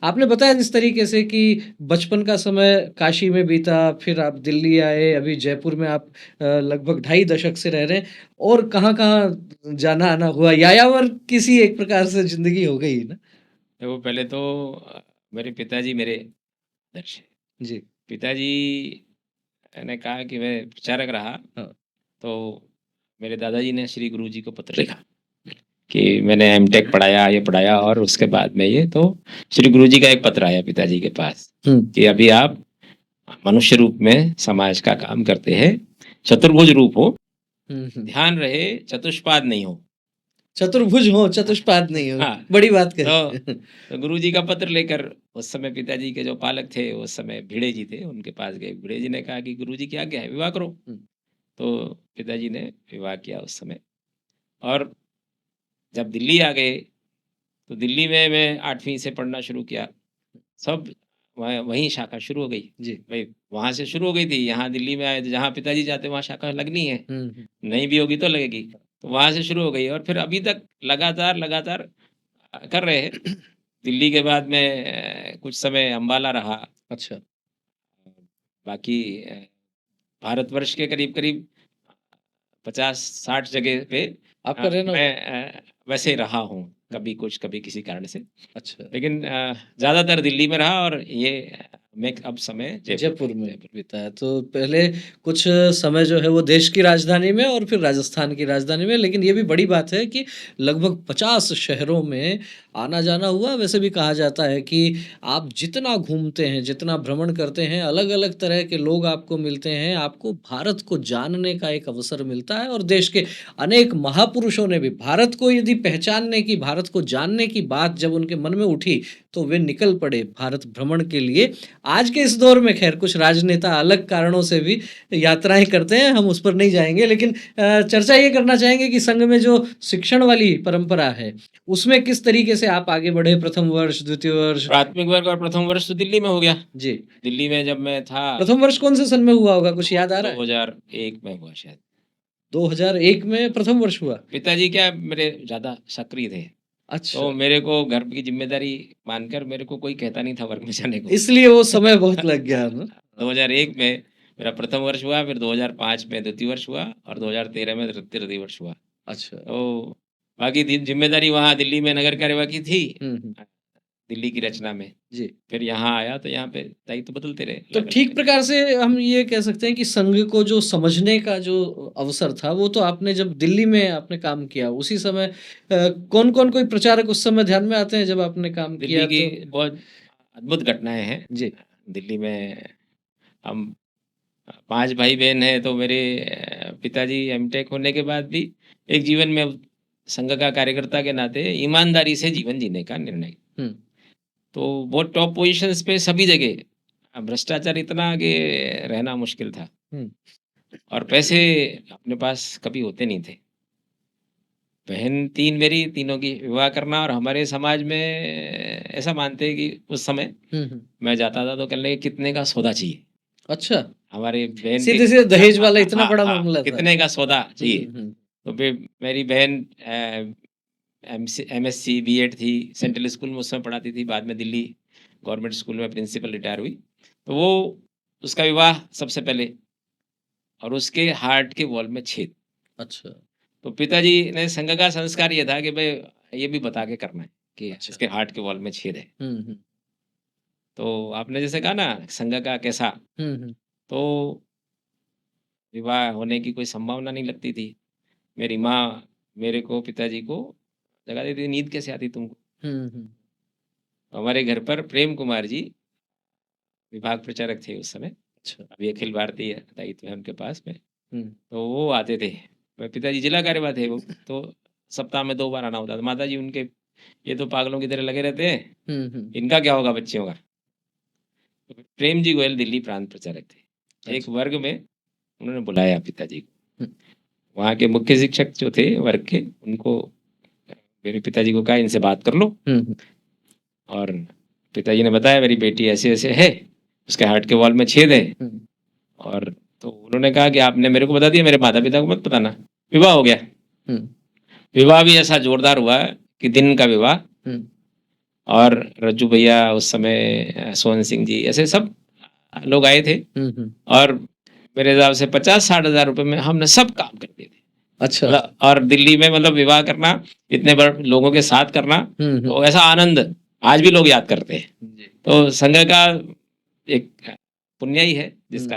आपने बताया जिस तरीके से कि बचपन का समय काशी में बीता, फिर आप दिल्ली आए, अभी जयपुर में आप लगभग ढाई दशक से रह रहे हैं और कहाँ-कहाँ जाना-आना हुआ, यायावर किसी एक प्रकार से ज़िंदगी हो गई ना? देखो पहले तो मेरे पिताजी मेरे दर्श जी, पिताजी ने कहा कि मैं प्रचारक रहा, हाँ। तो मेरे दादाजी ने श्री गुरु जी को पत्र लिखा कि मैंने एमटेक पढ़ाया, ये पढ़ाया और उसके बाद में ये तो श्री गुरु जी का एक पत्र आया पिताजी के पास हुँ, कि अभी आप मनुष्य रूप में समाज का काम करते हैं, चतुर्भुज रूप हो, हुँ, हुँ। ध्यान रहे चतुष्पाद नहीं हो। चतुर्भुज हो, चतुष्पाद नहीं हो, हाँ, बड़ी बात तो कही। तो गुरुजी का पत्र लेकर उस समय पिताजी के जो पालक थे, उस समय भिड़े जी थे, उनके पास गए। भिड़े जी ने कहा कि गुरुजी की आज्ञा है, विवाह करो। हुँ, तो पिताजी ने विवाह किया उस समय और जब दिल्ली आ गए, तो दिल्ली में मैं 8वीं से पढ़ना शुरू किया। सब वहीं शाखा शुरू हो गई। जी। भई वहाँ से शुरू हो गई थी, यहाँ दिल्ली में आए तो जहाँ पिताजी जाते वहाँ शाखा लगनी है, हुँ, हुँ। नहीं भी होगी तो लगेगी। तो वहाँ से शुरू हो गई और फिर अभी तक लगातार कर रहे हैं। दिल्ली के बाद में कुछ समय अम्बाला रहा। अच्छा, बाकी भारतवर्ष के करीब-करीब 50-60 जगह पे आपका रहना मैं हुआ? वैसे ही रहा हूँ, हुँ, कभी कुछ, कभी किसी कारण से। अच्छा। लेकिन ज़्यादातर दिल्ली में रहा और ये मैं अब समय जयपुर में जयपुर में जयपुर में। बिताया, तो पहले कुछ समय जो है वो देश की राजधानी में और फिर राजस्थान की राजधानी में, लेकिन ये भी बड़ी बात है कि लगभग 50 शहरों में आना-जाना हुआ। वैसे भी कहा जाता है कि आप जितना घूमते हैं, जितना भ्रमण करते हैं, अलग-अलग तरह के लोग आपको मिलते हैं, आपको भारत को जानने का एक अवसर मिलता है और देश के अनेक महापुरुषों ने भी भारत को यदि पहचानने की, भारत को जानने की बात जब उनके मन में उठी, तो वे निकल पड़े भारत भ्रमण के लिए। आज के इस दौर में ख़ैर कुछ राजनेता अलग कारणों से भी यात्राएँ करते हैं, हम उस पर नहीं जाएँगे। लेकिन चर्चा ये करना चाहेंगे कि संघ में जो शिक्षण वाली परंपरा है, उसमें किस तरीके से आप आगे बढ़े प्रथम वर्ष, द्वितीय वर्ष? प्राथमिक वर्ग और प्रथम वर्ष तो दिल्ली में हो गया। जी। दिल्ली में जब मैं था प्रथम वर्ष कौन से सन में हुआ होगा, कुछ दो याद आ रहा है? 2001 में हुआ शायद। 2001 में प्रथम वर्ष हुआ? पिताजी क्या मेरे ज़्यादा सक्रिय थे, अच्छा, तो मेरे को घर की ज़िम्मेदारी मानकर मेरे को कोई कहता नहीं था वर्ग में जाने को। इसलिए वो समय बहुत लग गया ना? 2001 में मेरा प्रथम वर्ष हुआ, फिर 2005 में द्वितीय वर्ष हुआ और 2013 में तृतीय वर्ष हुआ। अच्छा। तो बाकी ज़िम्मेदारी वहाँ दिल्ली में नगर कार्यवाह की थी, हुँ, हुँ। दिल्ली की रचना में। जी। फिर यहाँ आया तो यहाँ पे दायित्व बदलते रहे तो अलग-अलग ठीक जगह। प्रकार से हम ये कह सकते हैं कि संघ को जो समझने का जो अवसर था, वो तो आपने जब दिल्ली में आपने काम किया, उसी समय कौन-कौन कोई प्रचारक उस समय ध्यान में आते हैं जब आपने काम दिल्ली किया की तो? बहुत अद्भुत घटनाएँ हैं। जी। दिल्ली में हम 5 भाई-बहन हैं, तो मेरे पिताजी एमटेक होने के बाद भी एक जीवन में संघ का कार्यकर्ता के नाते ईमानदारी से जीवन जीने का निर्णय। हुँ, तो बहुत टॉप पोज़ीशंस पे सभी जगह भ्रष्टाचार इतना आगे रहना मुश्किल था हुँ। और पैसे अपने पास कभी होते नहीं थे। बहन 3 मेरी, तीनों की विवाह करना और हमारे समाज में ऐसा मानते हैं कि उस समय हुँ, हुँ। मैं जाता था तो कहने लगे कितने का सौदा चाहिए? अच्छा, हमारी बहन के सीधे-सीधे दहेज हाँ, वाला हाँ, इतना हाँ, बड़ा हाँ, मामला था। कितने का सौदा हुँ, चाहिए? हुँ। तो फिर मेरी बहन एमसी एमएससी बीएड थी, सेंट्रल स्कूल में उस समय पढ़ाती थी, बाद में दिल्ली गवर्नमेंट स्कूल में प्रिंसिपल रिटायर हुई। तो वो उसका विवाह सबसे पहले और उसके हार्ट के वॉल में छेद। अच्छा, तो पिताजी ने संघ का संस्कार ये था कि भई ये भी बता के करना है कि अच्छा। इसके हार्ट के वॉल में छेद है। हुँ, हुँ। तो आपने जैसे कहा ना संघ का कैसा, हुँ, हुँ। तो विवाह होने की कोई संभावना नहीं लगती थी। मेरी माँ मेरे को पिताजी को जगा देती थी, नींद कैसे आती तुमको? हुँ, हुँ। हमारे घर पर प्रेम कुमार जी विभाग प्रचारक थे उस समय। अच्छा। अभी अखिल भारतीय दायित्व है उनके पास में। हुँ। तो वो आते थे। मेरे पिताजी जिला कार्यवाह थे वो, तो सप्ताह में 2 बार आना होता था। माताजी उनके ये तो पागलों की तरह लगे रहते हैं, हुँ, हुँ। इनका क्या होगा बच्चियों का? तो प्रेम जी गोयल दिल्ली प्रांत प्रचारक थे। एक अच्छा। वर्ग में उन्होंने बुलाया पिताजी को। हुँ, वहाँ के मुख्य शिक्षक जो थे वर्ग के, उनको मेरे पिताजी को कहा इनसे बात कर लो हुँ, हुँ। और पिताजी ने बताया मेरी बेटी ऐसे-ऐसे है, उसके हार्ट के वॉल में छेद है हुँ, और तो उन्होंने कहा कि आपने मेरे को बता दिया, मेरे माता-पिता को मत बताना। विवाह हो गया। हुँ, विवाह भी ऐसा जोरदार हुआ कि दिन का विवाह हुँ। और रज्जू भैया उस समय सोहन सिंह जी ऐसे सब लोग आए थे और मेरे हिसाब से 50-60 हज़ार रुपए में हमने सब काम कर दिए थे। अच्छा। मतलब और दिल्ली में मतलब विवाह करना, इतने बड़े लोगों के साथ करना, तो ऐसा आनंद आज भी लोग याद करते हैं। जी। तो संघ का एक पुण्य ही है जिसका